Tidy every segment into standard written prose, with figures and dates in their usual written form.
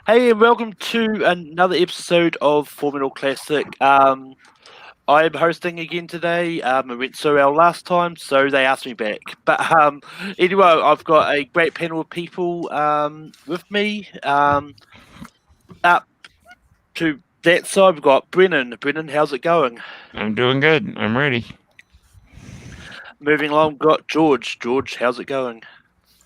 Hey, and welcome to another episode of Formula Classic. I'm hosting again today. I went so well last time, so they asked me back. But anyway, I've got a great panel of people with me. Up to that side, we've got Brennan. Brennan, how's it going? I'm doing good. I'm ready. Moving along, we've got George. George, how's it going?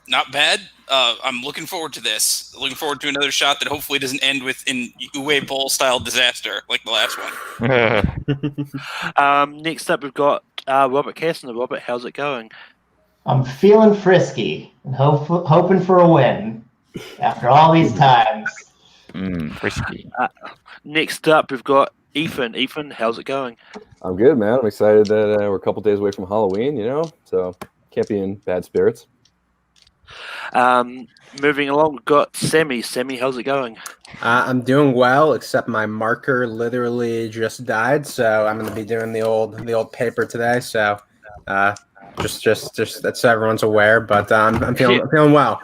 Not bad. I'm looking forward to this. Looking forward to another shot that hopefully doesn't end with an Uwe Boll style disaster like the last one. Next up, we've got Robert Kastner. Robert, how's it going? I'm feeling frisky and hoping for a win after all these times. Frisky. Next up, we've got Ethan. Ethan, how's it going? I'm good, man. I'm excited that we're a couple days away from Halloween, so can't be in bad spirits. Moving along, we've got Sammy. Sammy, how's it going? I'm doing well, except my marker literally just died, so I'm going to be doing the old paper today. So, just that's so everyone's aware. But I'm feeling well.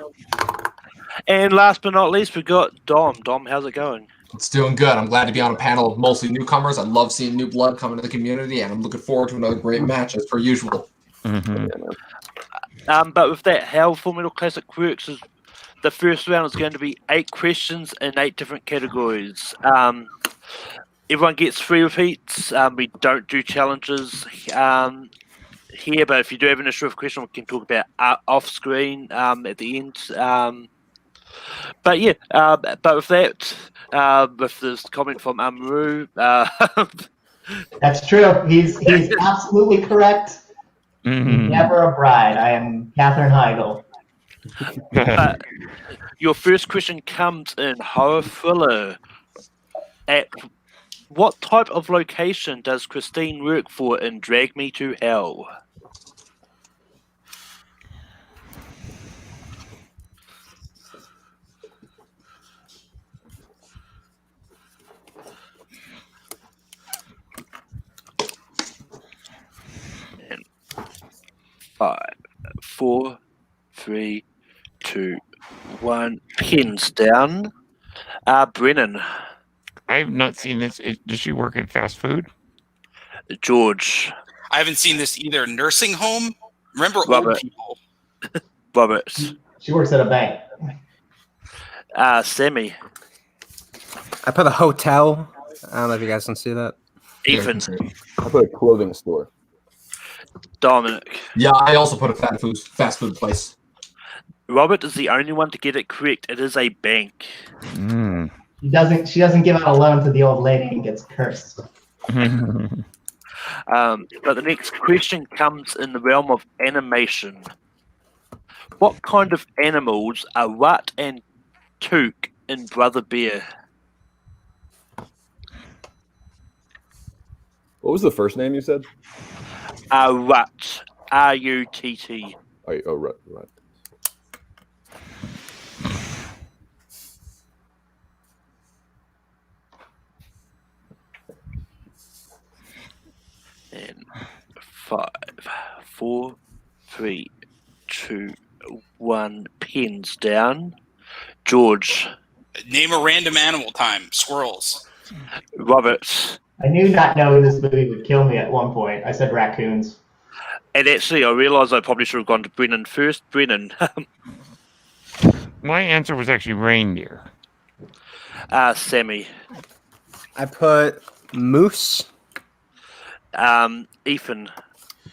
And last but not least, we've got Dom. Dom, how's it going? It's doing good. I'm glad to be on a panel of mostly newcomers. I love seeing new blood come into the community, and I'm looking forward to another great match as per usual. Mm-hmm. But with that, how Formula Classic works is the first round is going to be 8 questions in 8 different categories. Everyone gets 3 repeats. We don't do challenges here, but if you do have an issue with a question, we can talk about off screen at the end. But with that, with this comment from Amaru, That's true. He's absolutely correct. Mm-hmm. Never a bride. I am Katherine Heigl. Your first question comes in horror thriller. At what type of location does Christine work for in Drag Me to Hell? And 5, 4, 3, 2, 1. Pins down. Brennan. I have not seen this. Does she work in fast food? George. I haven't seen this either. Nursing home? Remember Robert. old people? Robert. She works at a bank. Sammy. I put a hotel. I don't know if you guys can see that. Ethan. I put a clothing store. Dominic. Yeah, I also put a fast food place. Robert is the only one to get it correct. It is a bank. Mm. She doesn't give out a loan to the old lady and gets cursed. But the next question comes in the realm of animation. What kind of animals are Rut and Took in Brother Bear? What was the first name you said? Rut. R-U-T-T. Oh, right. And 5, 4, 3, 2, 1. Pins down. George. Name a random animal time. Squirrels. Robert. I knew not knowing this movie would kill me at one point. I said raccoons. And actually, I realised I probably should have gone to Brennan first. Brennan. My answer was actually reindeer. Sammy. I put moose. Ethan.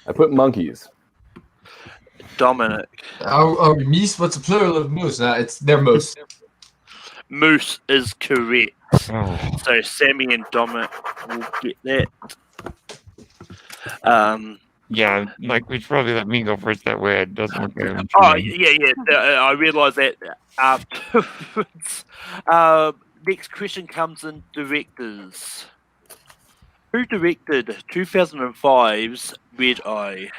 I put monkeys. Dominic. Meese, what's the plural of moose? They're moose. Moose is correct. Oh. So Sammy and Dominic will get that. Yeah, like we should probably let me go first. That way it doesn't look good. Oh, yeah. I realised that afterwards. Next question comes in directors. Who directed 2005's Red Eye?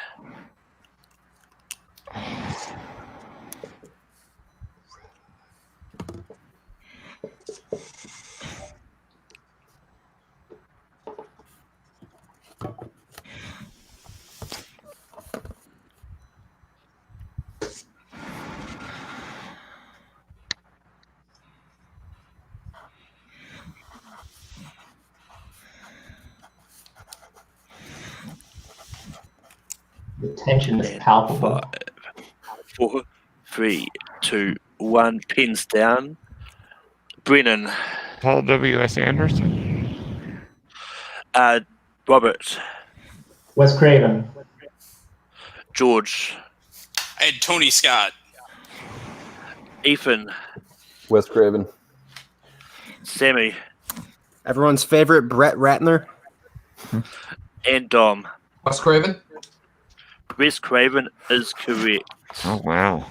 tension is And palpable. 5, 4, 3, 2, 1. Pins down. Brennan. Paul W.S. Anderson. Robert. Wes Craven. George. I had Tony Scott. Ethan. Wes Craven. Sammy. Everyone's favorite, Brett Ratner. And Dom. Wes Craven. Wes Craven is correct. Oh, wow.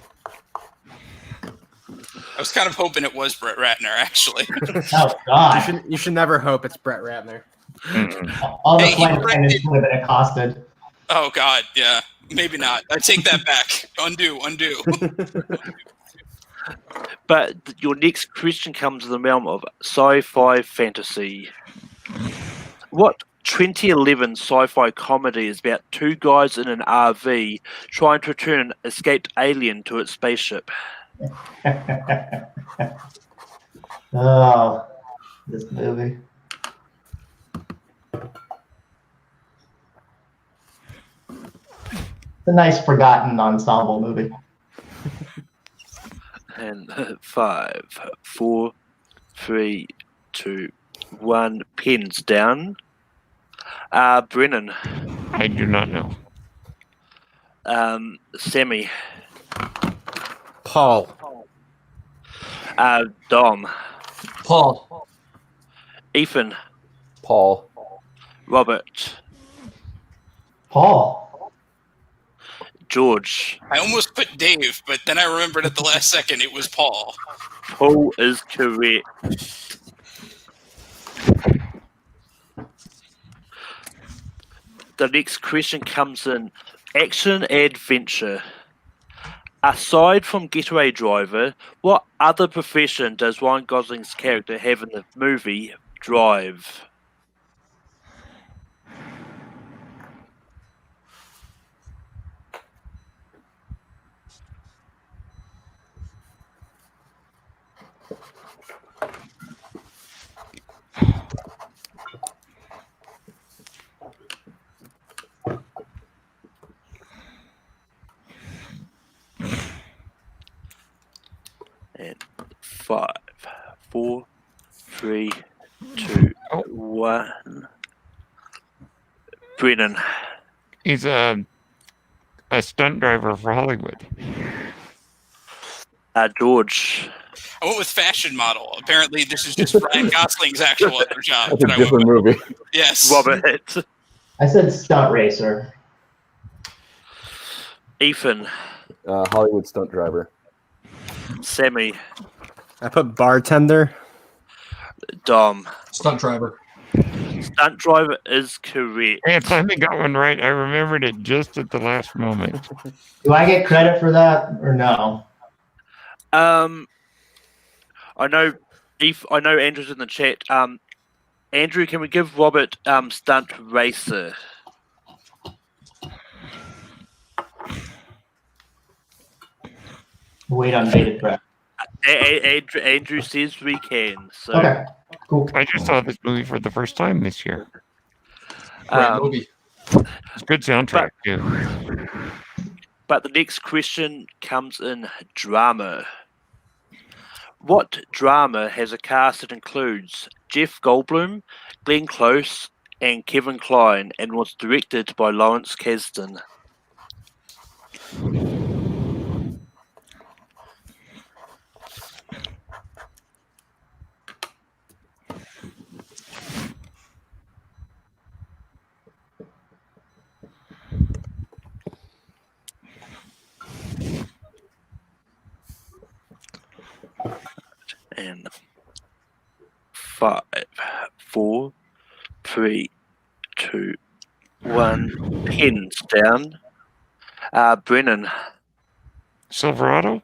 I was kind of hoping it was Brett Ratner, actually. Oh God! You should never hope it's Brett Ratner. All the Hey, flight he attendants would have been accosted. Oh God, yeah, maybe not. I take that back. Undo. But your next question comes in the realm of sci-fi fantasy. What 2011 sci-fi comedy is about two guys in an RV trying to return an escaped alien to its spaceship? Oh, this movie. It's a nice forgotten ensemble movie. And 5, 4, 3, 2, 1. Pens down. Brennan. I do not know. Sammy. Paul. Dom. Paul. Ethan. Paul. Robert. Paul. George. I almost put Dave, but then I remembered at the last second it was Paul. Paul is correct. The next question comes in action adventure. Aside from getaway driver, what other profession does Ryan Gosling's character have in the movie Drive? And 5, 4, 3, 2, 1. Brennan. He's a stunt driver for Hollywood. George. I went with fashion model. Apparently, this is just Ryan Gosling's actual other job. That's a that I went different with. movie. Yes. Robert. I said stunt racer. Ethan. Hollywood stunt driver. Sammy. I put bartender. Dom. Stunt driver. Stunt driver is correct. Hey, I finally got one right. I remembered it just at the last moment. Do I get credit for that or no? I know Andrew's in the chat. Andrew, can we give Robert stunt racer? Wait on bated breath. Andrew says we can. So Okay, cool. I just saw this movie for the first time this year. Great movie. It's a good soundtrack, too. But the next question comes in drama. What drama has a cast that includes Jeff Goldblum, Glenn Close, and Kevin Kline, and was directed by Lawrence Kasdan? And 5, 4, 3, 2, 1. Pens down. Brennan. Silverado?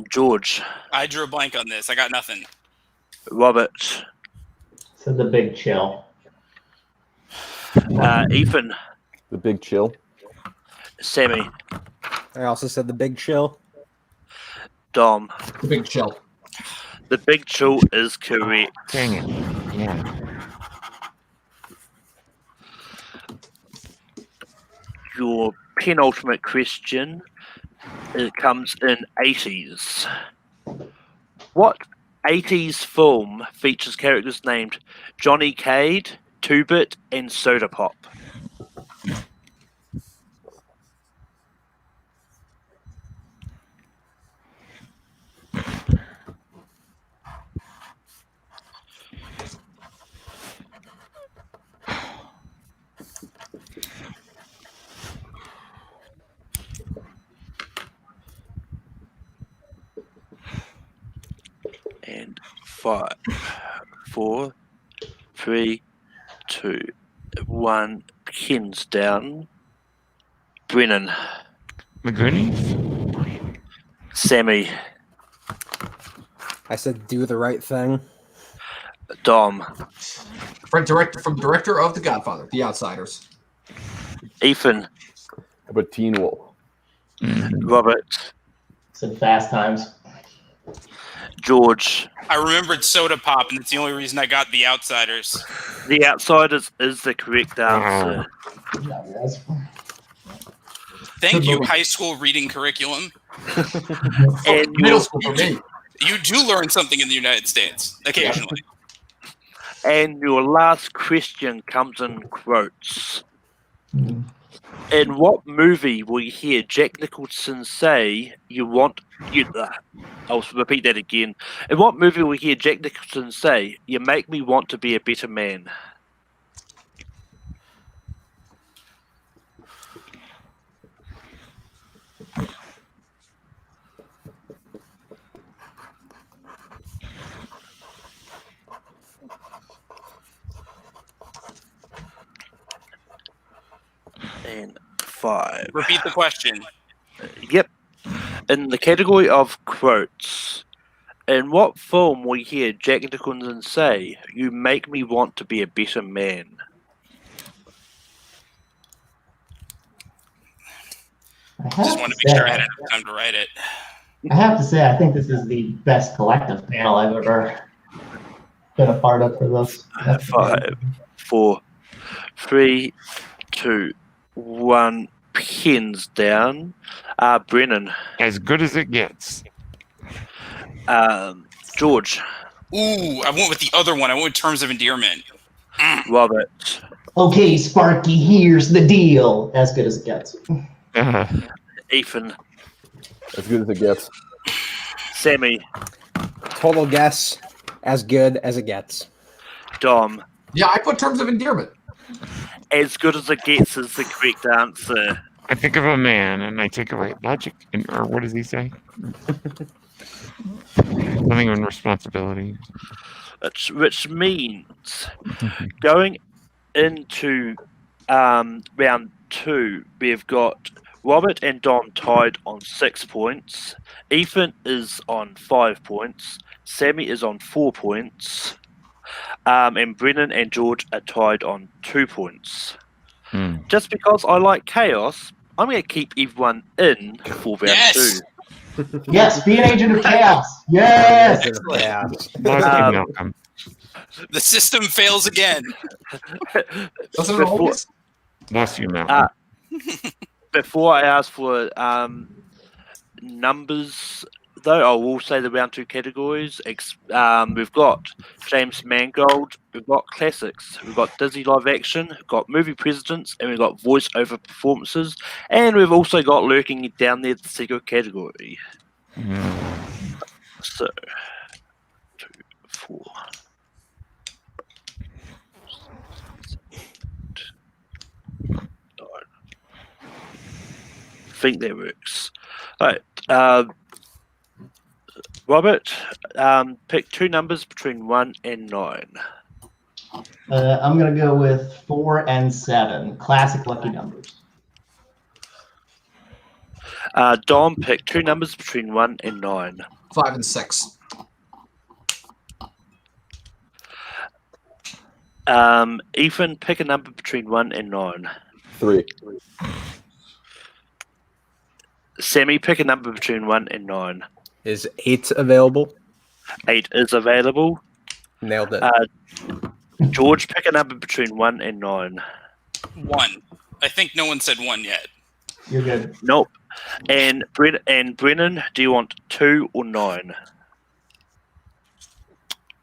George. I drew a blank on this. I got nothing. Robert. Said the big chill. Ethan. The Big Chill. Sammy. I also said the Big Chill. Dom. The Big Chill. The Big Chill is correct. Dang it. Yeah. your penultimate question. It comes in 80s. What 80s film features characters named Johnny Cade, Two-Bit, and Soda Pop? And 5, 4, 3, 2, 1. Pins down. Brennan. McGoonies? Sammy. I said do the right thing. Dom. From director of The Godfather, The Outsiders. Ethan. But Teen Wolf. Robert. Some Fast Times. George. I remembered Soda Pop, and it's the only reason I got The Outsiders. The Outsiders is the correct answer. Good job, guys. Thank Good you, movie. high school reading curriculum. And Middle your, school for me. You do learn something in the United States, occasionally. and your last question comes in quotes. Hmm. In what movie will you hear Jack Nicholson say, I'll repeat that again. In what movie will you hear Jack Nicholson say, you make me want to be a better man? And 5. Repeat the question. Yep. In the category of quotes, in what film will you hear Jack Nicholson say, you make me want to be a better man? Just wanted to make sure I had enough time to write it. I have to say, I think this is the best collective panel I've ever been a part of for this. 5, 4, 3, 2, 1. Pins down. Brennan. As good as it gets. George. Ooh, I went with the other one. I went with Terms of Endearment. Robert. Okay, Sparky, here's the deal. As good as it gets. Ethan. As good as it gets. Sammy. Total guess, as good as it gets. Dom. Yeah, I put Terms of Endearment. As good as it gets is the correct answer. I think of a man and I take away logic, or what does he say? Something on responsibility. Which means going into round 2, we've got Robert and Dom tied on 6 points. Ethan is on 5 points. Sammy is on 4 points. And Brennan and George are tied on 2 points. Just because I like chaos, I'm going to keep everyone in for round Yes! 2. Yes, be an agent of chaos. Yes. Excellent. Yeah. Lost you, Malcolm. The system fails again. Doesn't it Before- always? Lost you, Malcolm. Before I ask for numbers, though, I will say the round 2 categories. We've got James Mangold, we've got classics, we've got Disney live action, we've got movie presidents, and we've got voice-over performances, and we've also got lurking down there the secret category. So, 2, 4. I think that works. All right. Robert, pick 2 numbers between 1 and 9. I'm going to go with 4 and 7. Classic lucky numbers. Dom, pick 2 numbers between 1 and 9. 5 and 6. Ethan, pick a number between 1 and 9. 3. Sammy, pick a number between 1 and 9. Is 8 available? 8 is available. Nailed it. George, pick a number between 1 and 9. 1. I think no one said 1 yet. You're good. Nope. And Brennan, do you want 2 or 9?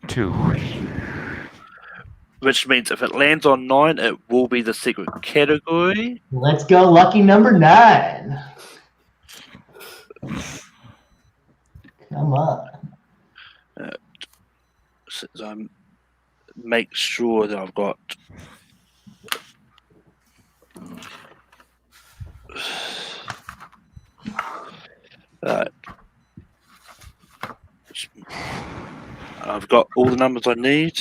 2. Which means if it lands on 9, it will be the secret category. Let's go, lucky number 9. Come on. So I make sure that I've got. I've got all the numbers I need.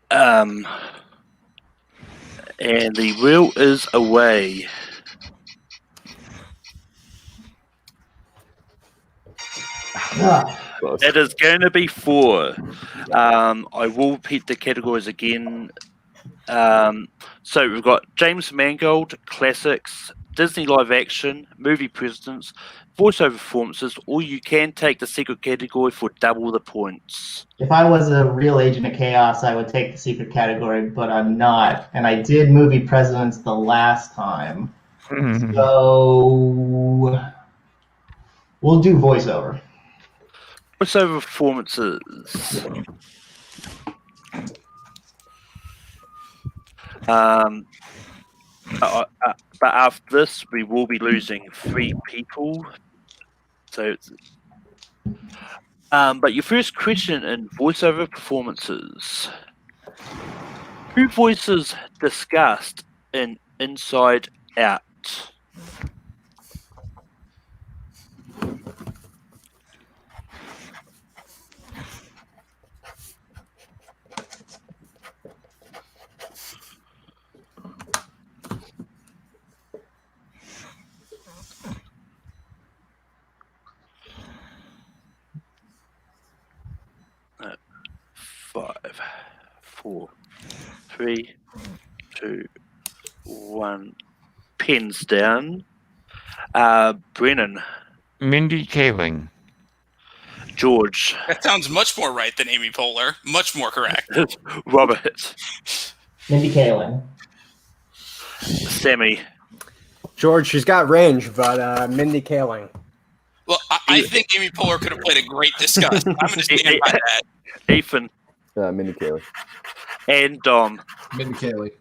And the wheel is away. Ah, It is going to be 4. I will repeat the categories again. So we've got James Mangold, classics, Disney live action, movie presidents, voiceover performances, or you can take the secret category for double the points. if I was a real agent of chaos, I would take the secret category, but I'm not. And I did movie presidents the last time. So we'll do voiceover. Voiceover performances. But after this, we will be losing 3 people. So, but your first question in voiceover performances: who voices disgust in Inside Out? Five, 4, 3, 2, 1. Pens down. Brennan. Mindy Kaling. George. That sounds much more right than Amy Poehler. Much more correct. Robert. Mindy Kaling. Sammy. George, she's got range, but Mindy Kaling. Well, I think Amy Poehler could have played a great disgust. I'm going to stand by that. Ethan. Mindy Kaling. And Dom. Mindy Kaling.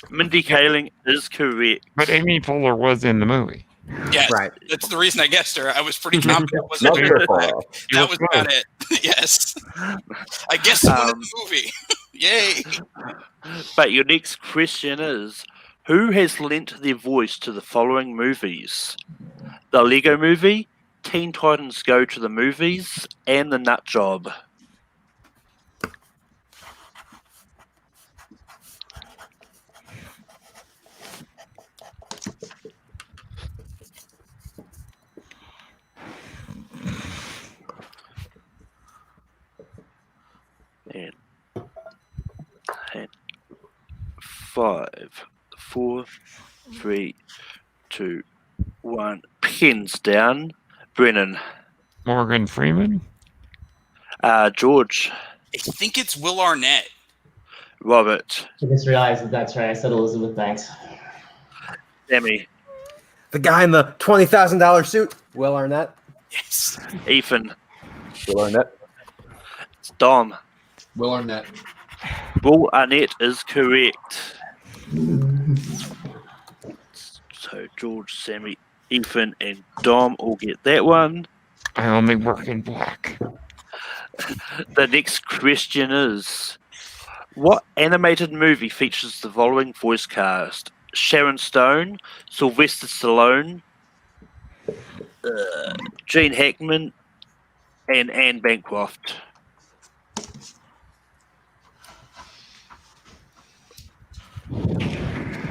Mindy Kaling is correct. But Amy Poehler was in the movie. Yes, Right. that's the reason I guessed her. I was pretty confident. Not very far That off. was about it. Yes. I guessed one in the movie. Yay. But your next question is, who has lent their voice to the following movies? The Lego Movie, Teen Titans Go to the Movies, and The Nut Job. And 5, 4, 3, 2, 1. Pens down. Brennan. Morgan Freeman. George. I think it's Will Arnett. I Robert. just realized that's right. I said Elizabeth Banks. Sammy. The guy in the $20,000 suit, Will Arnett. Yes. Ethan. Will Arnett. Dom. Will Arnett. Will Arnett is correct. So George, Sammy, Ethan, and Dom all get that one. I only work in black. The next question is, what animated movie features the following voice cast? Sharon Stone, Sylvester Stallone, Gene Hackman, and Anne Bancroft.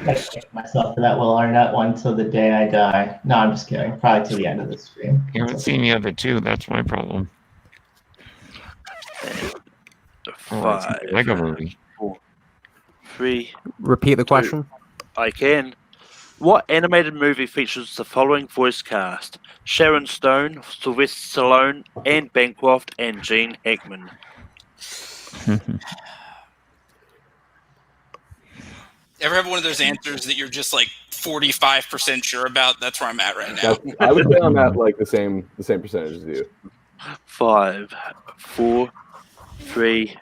I kick myself for that Will Arnett one till the day I die. No, I'm just kidding. Probably till the end of the stream. You haven't seen the other two. That's my problem. Oh, it's 5, a Lego movie. 4, 3. Repeat the question. I can. What animated movie features the following voice cast? Sharon Stone, Sylvester Stallone, Anne Bancroft, and Gene Hackman. Ever have one of those answers that you're just like 45% sure about? That's where I'm at right now. I would say I'm at like the same percentage as you. 5, 4, 3,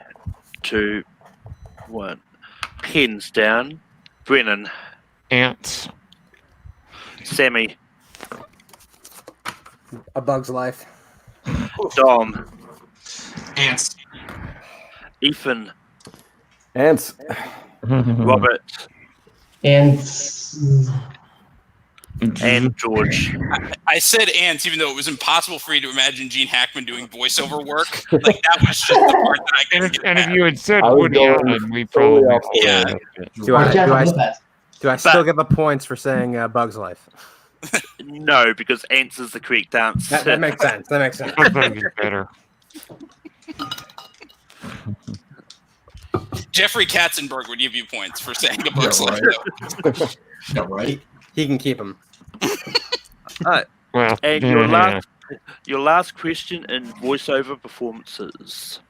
2, 1. Pens down. Brennan. Ants. Sammy. A Bug's Life. Dom. Ants. Ethan. Ants. Robert. And And George. I said ants, even though it was impossible for you to imagine Gene Hackman doing voiceover work. Like that was just the part that I couldn't get And if past. you had said I was Woody going Allen, we totally probably off the Yeah. rails. Do I Lopez. still get the points for saying Bug's Life? No, because ants is the correct answer. That makes sense. That makes sense. I think it's better. Jeffrey Katzenberg would give you points for saying a Bug's Yeah, Life. right. though. Yeah, right. He can keep them. Well, And your last question in voiceover performances.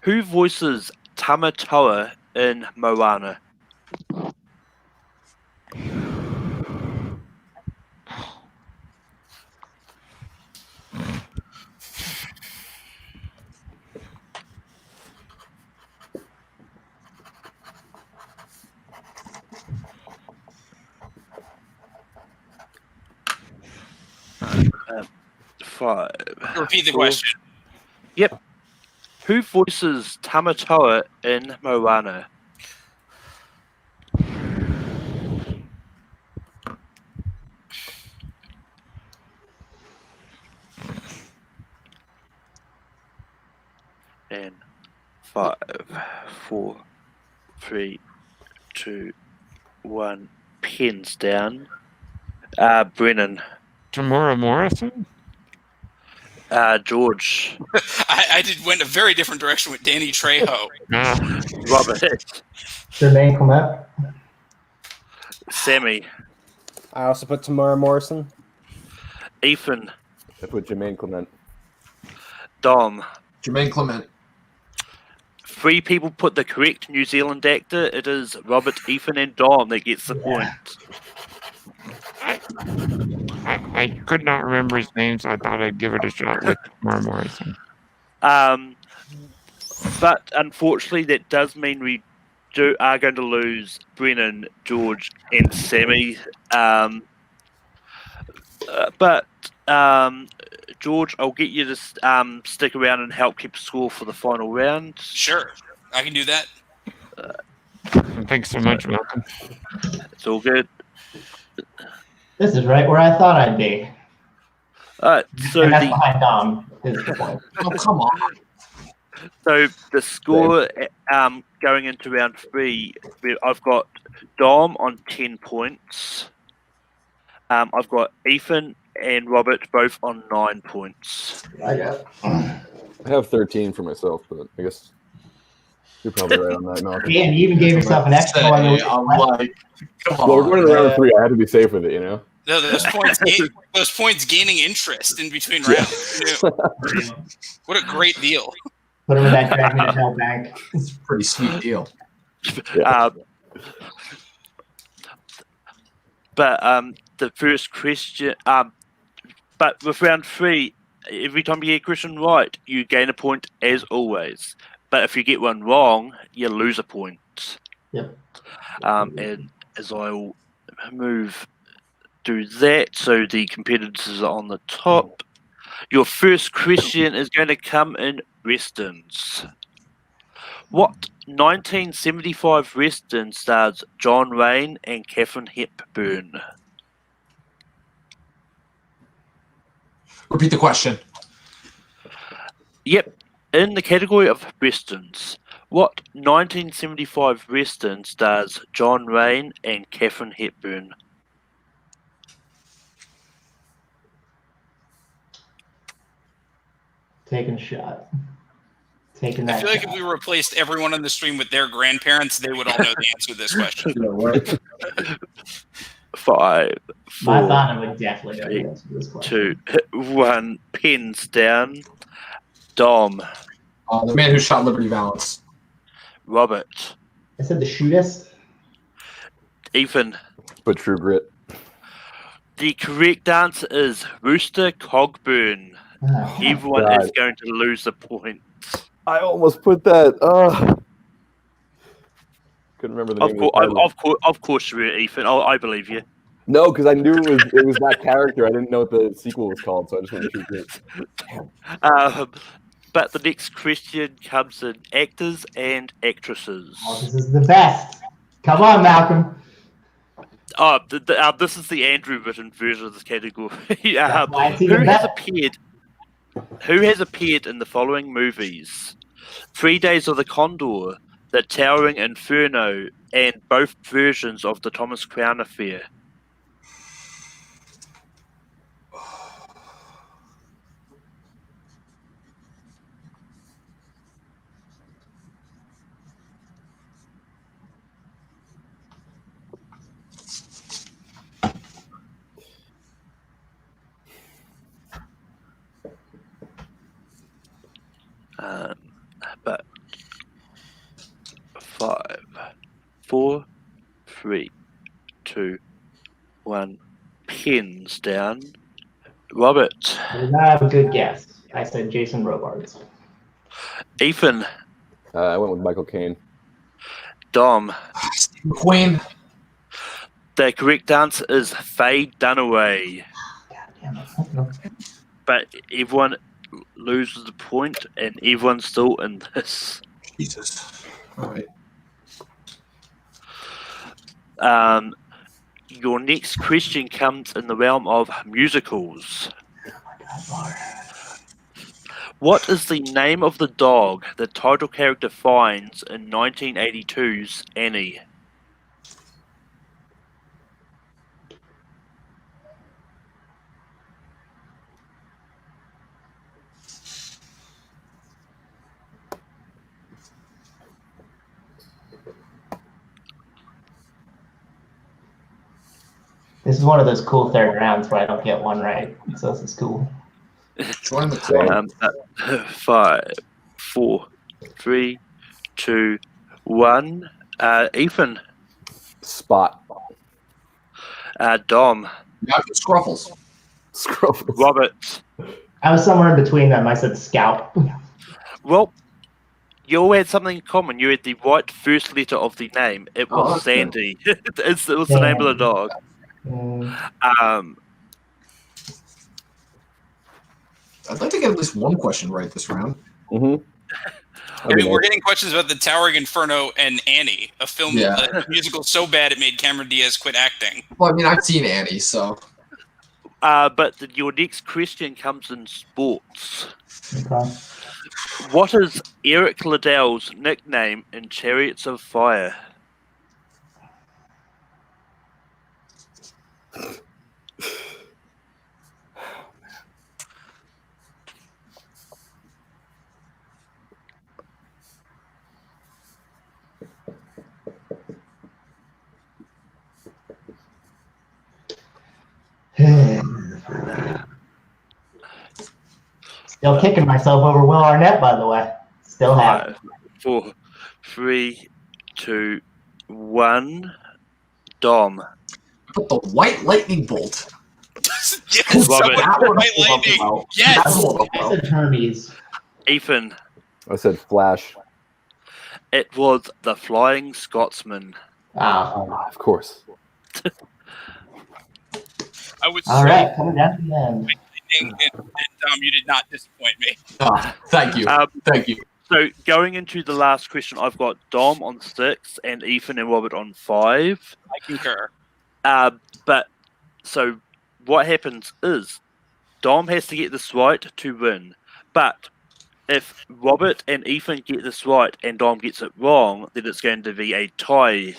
Who voices Tamatoa in Moana? Five. Repeat the four. question. Yep. Who voices Tamatoa in Moana? And 5, 4, 3, 2, 1. Pens down. Brennan. Tamora Morrison? George. I went a very different direction with Danny Trejo. Robert. Jermaine Clement. Sammy. I also put Tamara Morrison. Ethan. I put Jermaine Clement. Dom. Jermaine Clement. 3 people put the correct New Zealand actor. It is Robert, Ethan, and Dom that gets the point. I could not remember his name, so I thought I'd give it a shot with Tamora Morrison. But unfortunately, that does mean we are going to lose Brennan, George, and Sammy. But George, I'll get you to stick around and help keep score for the final round. Sure, I can do that. Thanks so much, Malcolm. It's all good. This is right where I thought I'd be. So And that's the behind Dom, is the point. Oh, come on. the score going into round 3, I've got Dom on 10 points. I've got Ethan and Robert both on 9 points. I have 13 for myself, but I guess you're probably right on that, Malcolm. Yeah, and you even gave yourself an extra one. Say, I'm like, come Well, we're going to round on. 3. I had to be safe with it, you know? No, those points gaining interest in between rounds. What a great deal. Put him in that Drag Me to Hell bank. It's a pretty sweet deal. But the first question, but with round 3, every time you get a question right, you gain a point as always. But if you get one wrong, you lose a point. Yep. And as I'll move through that, so the competitors are on the top. Your first question is going to come in Westerns. What 1975 Western stars John Wayne and Katharine Hepburn? Repeat the question. Yep, in the category of Westerns, what 1975 Western stars John Wayne and Katharine Hepburn? Taking a shot. Taking that I feel like if shot. we replaced everyone on the stream with their grandparents, they would all know the answer to this question. 5, My 4, thought I would definitely know the answer to this question. 2, 1. Pens down. Dom. The man who shot Liberty Valance. Robert. I said the shootist. Ethan. But True Grit. The correct answer is Rooster Cogburn. Oh, Everyone God. is going to lose a point. I almost put that. Couldn't remember the name of the title. Of course you were, Ethan. I believe you. No, because I knew it was that character. I didn't know what the sequel was called, so I just went True Grit. But the next question comes in actors and actresses. oh, this is the best. Come on, Malcolm. Oh, this is the Andrew written version of this category. That's why it's even better. Who has appeared in the following movies? 3 Days of the Condor, The Towering Inferno, and both versions of the Thomas Crown Affair. But 5, 4, 3, 2, 1. Pins down. Robert. I did not have a good guess. I said Jason Robards. Ethan. I went with Michael Caine. Dom. Steve McQueen. The correct answer is Faye Dunaway. God damn it. But everyone loses the point, and everyone's still in this. Jesus. All right. Your next question comes in the realm of musicals. What is the name of the dog the title character finds in 1982's Annie? This is one of those cool third rounds where I don't get one right. So this is cool. Join the club. 5, 4, 3, 2, 1. Ethan. Spot. Dom. Scruffles. Scruffles. Robert. I was somewhere in between them. I said Scout. Well, you all had something in common. You had the right first letter of the name. It was that's Sandy. It was the name of the dog. I'd like to get at least one question right this round. Mm-hmm. I mean, we're getting questions about The Towering Inferno and Annie, a film, a musical so bad it made Cameron Diaz quit acting. Well, I mean, I've seen Annie, so. But your next question comes in sports. Okay. What is Eric Liddell's nickname in Chariots of Fire? Still kicking myself over Will Arnett, by the way. Still have. 5, 4, 3, 2, 1. Dom. But the White Lightning Bolt. Yes, Robert. White Lightning. Yes. I said Hermes. Ethan. I said Flash. It was the Flying Scotsman. Wow. Of course. I was All right, coming down to the end. and you did not disappoint me. Thank you. Thank you. So going into the last question, I've got Dom on 6 and Ethan and Robert on 5. I concur. But so what happens is Dom has to get this right to win. But if Robert and Ethan get this right and Dom gets it wrong, then it's going to be a tie.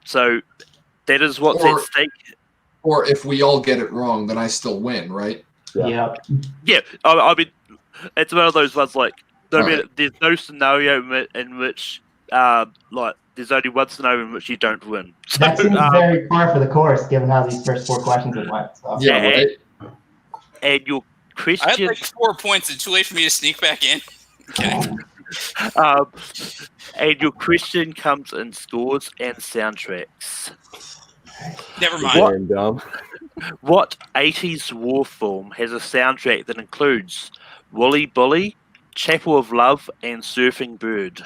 So that is what's at stake. Or if we all get it wrong, then I still win, right? Yeah. Yeah, I mean, it's one of those ones like there's no scenario in which there's only one scenario in which you don't win. So, That seems very par for the course, given how these first 4 questions have went. So. Yeah, right. And your question. I had like 4 points. It's too late for me to sneak back in. Okay. And your question comes in scores and soundtracks. Never mind. Boring, dumb. What 80s war film has a soundtrack that includes Wooly Bully, Chapel of Love, and Surfing Bird?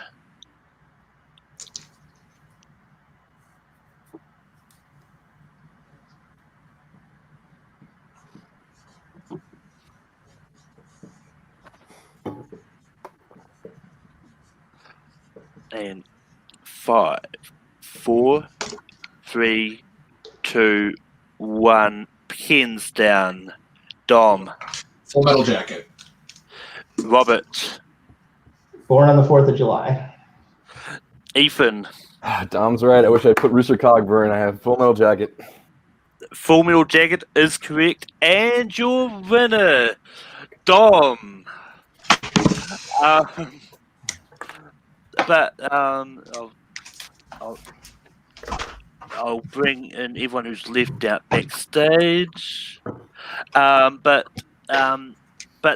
And 5, 4, 3, 2, 1. Pens down. Dom. Full Metal Jacket. Robert. Born on the 4th of July. Ethan. Dom's right. I wish I put Rooster Cogburn. I have Full Metal Jacket. Full Metal Jacket is correct. And your winner, Dom. I'll bring in everyone who's left out backstage. But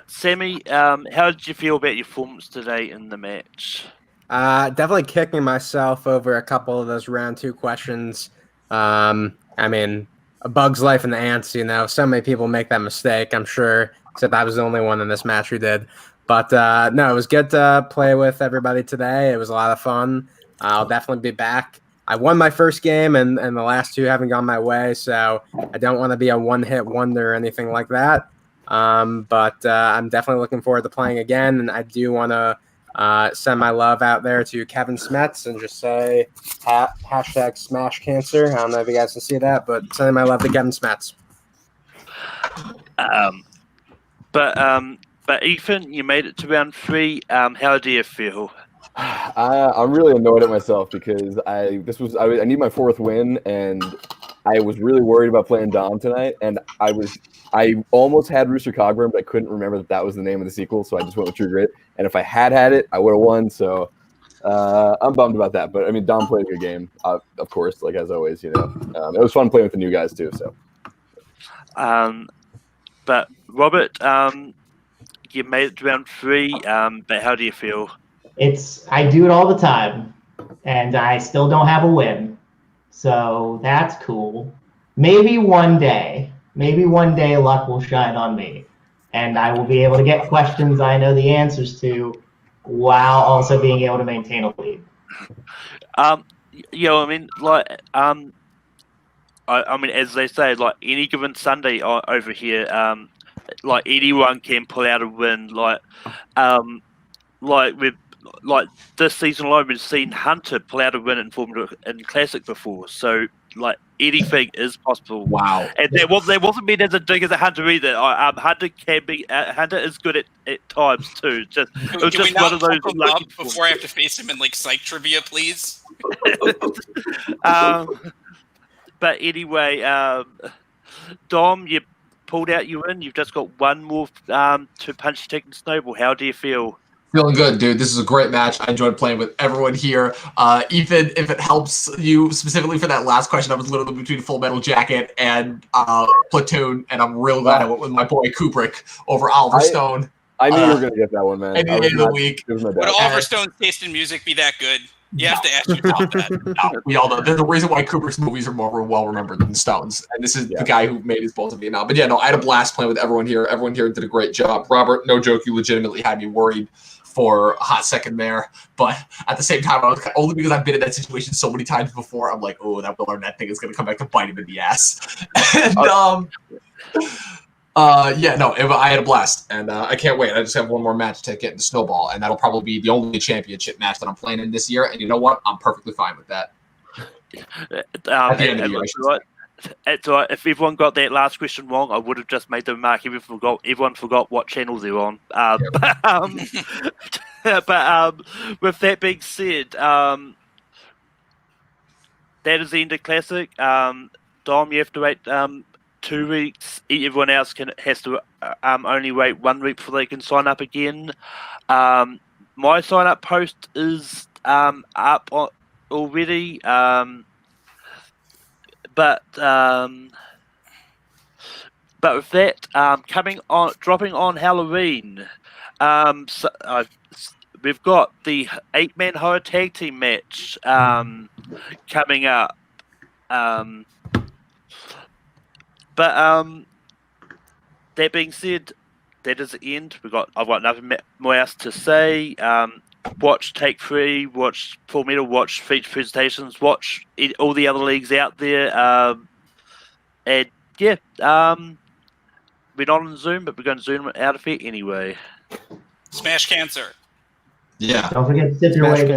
Sammy, how did you feel about your performance today in the match? Definitely kicking myself over a couple of those round 2 questions. I mean, A Bug's Life and the Ants, so many people make that mistake, I'm sure, except I was the only one in this match who did. But no, it was good to play with everybody today. It was a lot of fun. I'll definitely be back. I won my first game, and the last 2 haven't gone my way, so I don't want to be a one-hit wonder or anything like that. But I'm definitely looking forward to playing again, and I do want to send my love out there to Kevin Smets and just say hashtag smash cancer. I don't know if you guys can see that, but sending my love to Kevin Smets. But Ethan, you made it to round 3. How do you feel? I'm really annoyed at myself because I need my 4th win, and I was really worried about playing Dom tonight, and I almost had Rooster Cogburn, but I couldn't remember that was the name of the sequel, so I just went with True Grit. And if I had it, I would have won. So I'm bummed about that. But I mean, Dom played a good game, of course, like as always. It was fun playing with the new guys too. So. But Robert, you made it to round 3. But how do you feel? I do it all the time, and I still don't have a win. So that's cool. Maybe one day luck will shine on me, and I will be able to get questions I know the answers to while also being able to maintain a lead. I mean, as they say, like any given Sunday over here, like anyone can pull out a win. Like this season alone, we've seen Hunter pull out a win in Classic before. So like anything is possible. Wow. And that wasn't meant as a dig as a Hunter either. Hunter is good at times too. It was Can we just not one of those pump him lucky up before I have to face him in like psych trivia, please? But anyway, Dom, you pulled out your win. You've just got one more to punch Tick and Snowball. How do you feel? Feeling good, dude. This is a great match. I enjoyed playing with everyone here. Ethan, if it helps you specifically for that last question, I was literally between Full Metal Jacket and Platoon, and I'm real glad I went with my boy Kubrick over Oliver Stone. I knew you were going to get that one, man. Any day of the week. Would Oliver Stone's taste in music be that good? You have to ask yourself that. No, we all know. There's a reason why Kubrick's movies are more well remembered than Stone's. And this is the guy who made his both of me now. But yeah, no, I had a blast playing with everyone here. Everyone here did a great job. Robert, no joke, you legitimately had me worried for a hot second there. But at the same time, I was only because I've been in that situation so many times before, I'm like, oh, that Will Arnett thing is going to come back to bite him in the ass. And, I had a blast, and I can't wait. I just have one more match to get into Snowball, and that'll probably be the only championship match that I'm playing in this year. And you know what? I'm perfectly fine with that. At the end of the year, it's all right. If everyone got that last question wrong, I would have just made the remark. Everyone forgot what channel they're on. But with that being said, that is the end of Classic. Dom, you have to wait 2 weeks. Everyone else has to only wait 1 week before they can sign up again. My sign up post is up already. But with that dropping on Halloween, we've got the 8-man horror tag team match coming up. But that being said, that is the end. I've got nothing more else to say. Watch Take 3, watch Full Metal, watch feature presentations, watch all the other leagues out there. And yeah, we're not on Zoom, but we're going to Zoom out of it anyway. Smash cancer. Yeah. Don't forget to sip your Smash way. Cancer.